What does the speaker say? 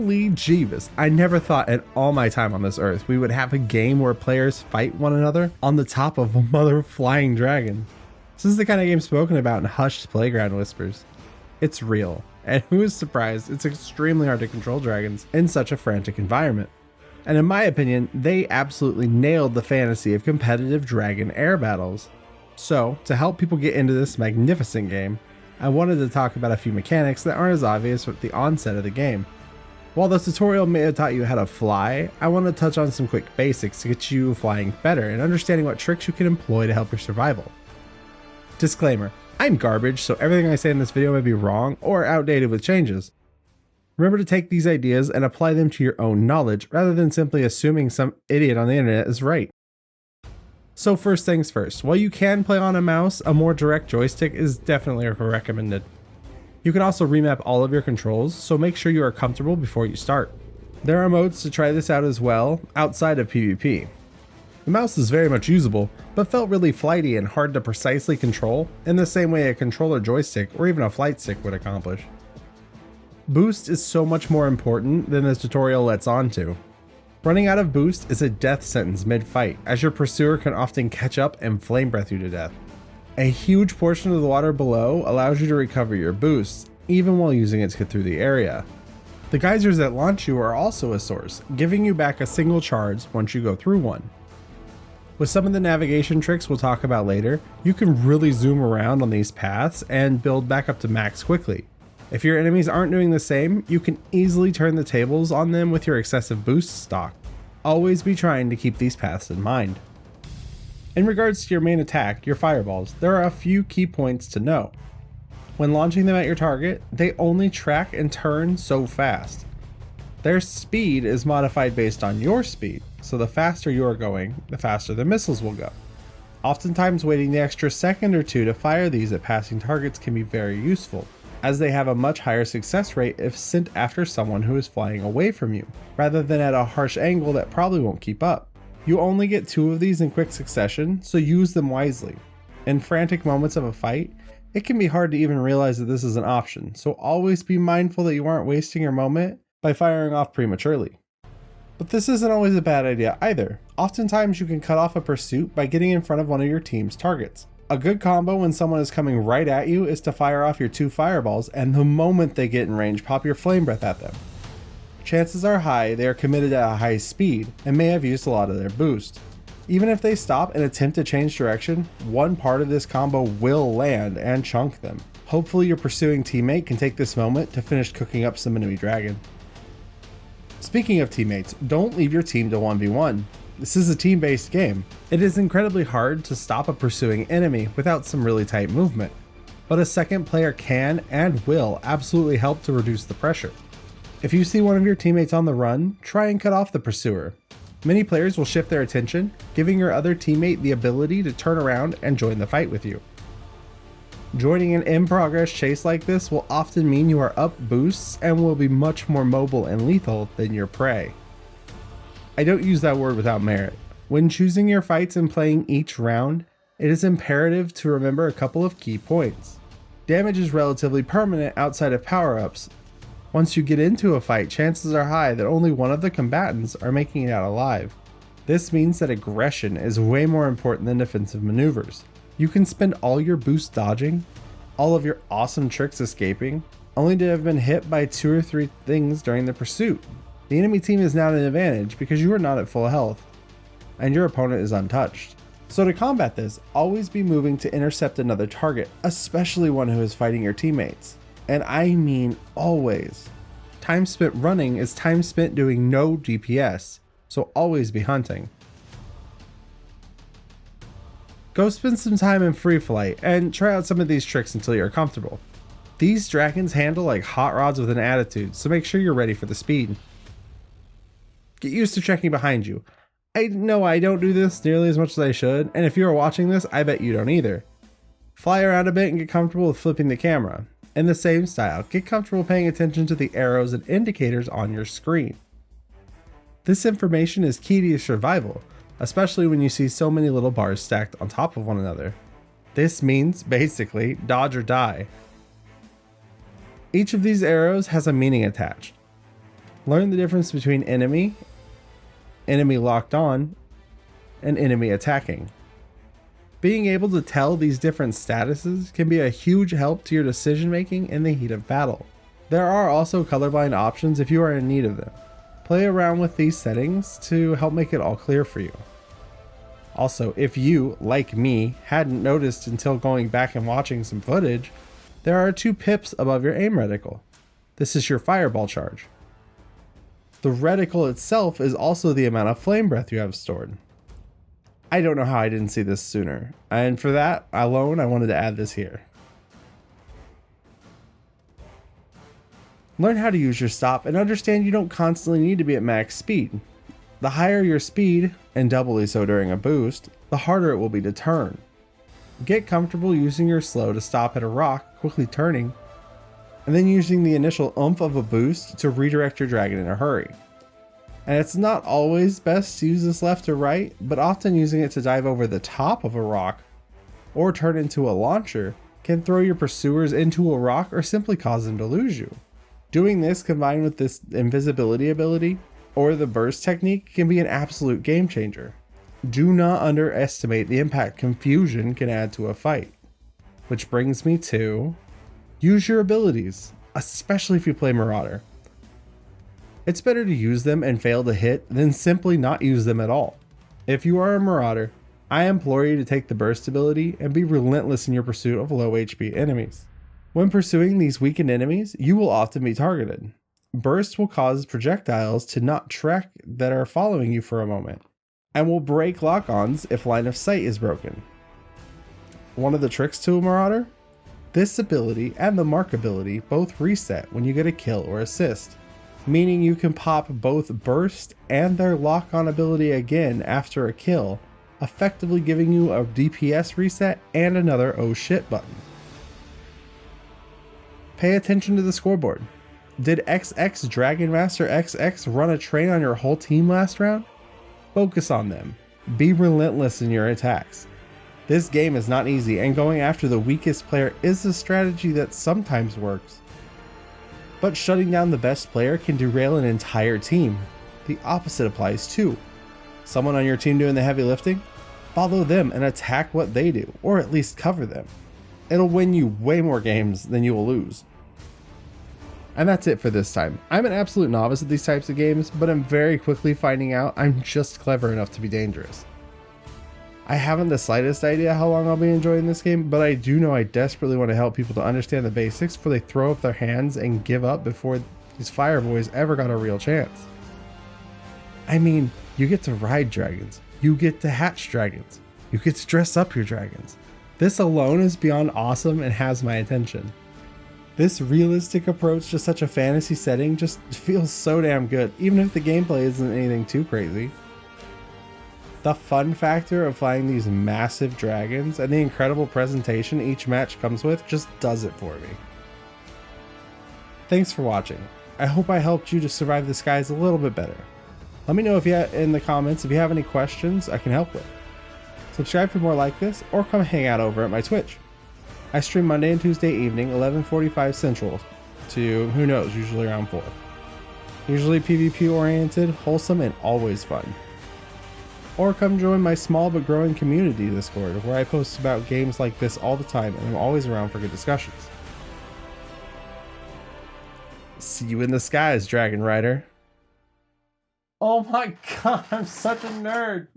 Holy Jeebus, I never thought in all my time on this earth we would have a game where players fight one another on the top of a mother flying dragon. This is the kind of game spoken about in hushed playground whispers. It's real, and who is surprised it's extremely hard to control dragons in such a frantic environment. And in my opinion, they absolutely nailed the fantasy of competitive dragon air battles. So, to help people get into this magnificent game, I wanted to talk about a few mechanics that aren't as obvious at the onset of the game. While the tutorial may have taught you how to fly, I want to touch on some quick basics to get you flying better and understanding what tricks you can employ to help your survival. Disclaimer, I'm garbage, so everything I say in this video may be wrong or outdated with changes. Remember to take these ideas and apply them to your own knowledge rather than simply assuming some idiot on the internet is right. So first things first, while you can play on a mouse, a more direct joystick is definitely recommended. You can also remap all of your controls, so make sure you are comfortable before you start. There are modes to try this out as well, outside of PvP. The mouse is very much usable, but felt really flighty and hard to precisely control in the same way a controller joystick or even a flight stick would accomplish. Boost is so much more important than this tutorial lets on to. Running out of boost is a death sentence mid-fight, as your pursuer can often catch up and flame breath you to death. A huge portion of the water below allows you to recover your boosts, even while using it to get through the area. The geysers that launch you are also a source, giving you back a single charge once you go through one. With some of the navigation tricks we'll talk about later, you can really zoom around on these paths and build back up to max quickly. If your enemies aren't doing the same, you can easily turn the tables on them with your excessive boost stock. Always be trying to keep these paths in mind. In regards to your main attack, your fireballs, there are a few key points to know. When launching them at your target, they only track and turn so fast. Their speed is modified based on your speed, so the faster you are going, the faster the missiles will go. Oftentimes waiting the extra second or two to fire these at passing targets can be very useful, as they have a much higher success rate if sent after someone who is flying away from you, rather than at a harsh angle that probably won't keep up. You only get 2 of these in quick succession, so use them wisely. In frantic moments of a fight, it can be hard to even realize that this is an option, so always be mindful that you aren't wasting your moment by firing off prematurely. But this isn't always a bad idea either. Oftentimes you can cut off a pursuit by getting in front of one of your team's targets. A good combo when someone is coming right at you is to fire off your 2 fireballs, and the moment they get in range, pop your flame breath at them. Chances are high they are committed at a high speed and may have used a lot of their boost. Even if they stop and attempt to change direction, one part of this combo will land and chunk them. Hopefully your pursuing teammate can take this moment to finish cooking up some enemy dragon. Speaking of teammates, don't leave your team to 1v1. This is a team-based game. It is incredibly hard to stop a pursuing enemy without some really tight movement, but a second player can and will absolutely help to reduce the pressure. If you see one of your teammates on the run, try and cut off the pursuer. Many players will shift their attention, giving your other teammate the ability to turn around and join the fight with you. Joining an in-progress chase like this will often mean you are up boosts and will be much more mobile and lethal than your prey. I don't use that word without merit. When choosing your fights and playing each round, it is imperative to remember a couple of key points. Damage is relatively permanent outside of power-ups. Once you get into a fight, chances are high that only one of the combatants are making it out alive. This means that aggression is way more important than defensive maneuvers. You can spend all your boost dodging, all of your awesome tricks escaping, only to have been hit by 2 or 3 things during the pursuit. The enemy team is now at an advantage because you are not at full health, and your opponent is untouched. So to combat this, always be moving to intercept another target, especially one who is fighting your teammates. And I mean always. Time spent running is time spent doing no DPS, so always be hunting. Go spend some time in free flight and try out some of these tricks until you're comfortable. These dragons handle like hot rods with an attitude, so make sure you're ready for the speed. Get used to checking behind you. I know I don't do this nearly as much as I should, and if you are watching this, I bet you don't either. Fly around a bit and get comfortable with flipping the camera. In the same style, get comfortable paying attention to the arrows and indicators on your screen. This information is key to your survival, especially when you see so many little bars stacked on top of one another. This means, basically, dodge or die. Each of these arrows has a meaning attached. Learn the difference between enemy locked on, and enemy attacking. Being able to tell these different statuses can be a huge help to your decision making in the heat of battle. There are also colorblind options if you are in need of them. Play around with these settings to help make it all clear for you. Also, if you, like me, hadn't noticed until going back and watching some footage, there are 2 pips above your aim reticle. This is your fireball charge. The reticle itself is also the amount of flame breath you have stored. I don't know how I didn't see this sooner, and for that alone I wanted to add this here. Learn how to use your stop and understand you don't constantly need to be at max speed. The higher your speed, and doubly so during a boost, the harder it will be to turn. Get comfortable using your slow to stop at a rock, quickly turning, and then using the initial oomph of a boost to redirect your dragon in a hurry. And it's not always best to use this left or right, but often using it to dive over the top of a rock or turn into a launcher can throw your pursuers into a rock or simply cause them to lose you. Doing this combined with this invisibility ability or the burst technique can be an absolute game changer. Do not underestimate the impact confusion can add to a fight. Which brings me to use your abilities, especially if you play Marauder. It's better to use them and fail to hit than simply not use them at all. If you are a Marauder, I implore you to take the burst ability and be relentless in your pursuit of low HP enemies. When pursuing these weakened enemies, you will often be targeted. Burst will cause projectiles to not track that are following you for a moment, and will break lock-ons if line of sight is broken. One of the tricks to a Marauder? This ability and the mark ability both reset when you get a kill or assist, meaning you can pop both burst and their lock-on ability again after a kill, effectively giving you a DPS reset and another oh shit button. Pay attention to the scoreboard. Did XX Dragon Master XX run a train on your whole team last round? Focus on them. Be relentless in your attacks. This game is not easy, and going after the weakest player is a strategy that sometimes works. But shutting down the best player can derail an entire team. The opposite applies too. Someone on your team doing the heavy lifting? Follow them and attack what they do, or at least cover them. It'll win you way more games than you will lose. And that's it for this time. I'm an absolute novice at these types of games, but I'm very quickly finding out I'm just clever enough to be dangerous. I haven't the slightest idea how long I'll be enjoying this game, but I do know I desperately want to help people to understand the basics before they throw up their hands and give up before these fire boys ever got a real chance. I mean, you get to ride dragons, you get to hatch dragons, you get to dress up your dragons. This alone is beyond awesome and has my attention. This realistic approach to such a fantasy setting just feels so damn good, even if the gameplay isn't anything too crazy. The fun factor of flying these massive dragons and the incredible presentation each match comes with just does it for me. Thanks for watching. I hope I helped you to survive the skies a little bit better. Let me know in the comments if you have any questions I can help with. Subscribe for more like this, or come hang out over at my Twitch. I stream Monday and Tuesday evening, 11:45 Central to, who knows, usually around 4. Usually PvP oriented, wholesome, and always fun. Or come join my small but growing community Discord, where I post about games like this all the time and I'm always around for good discussions. See you in the skies, Dragon Rider. Oh my god, I'm such a nerd!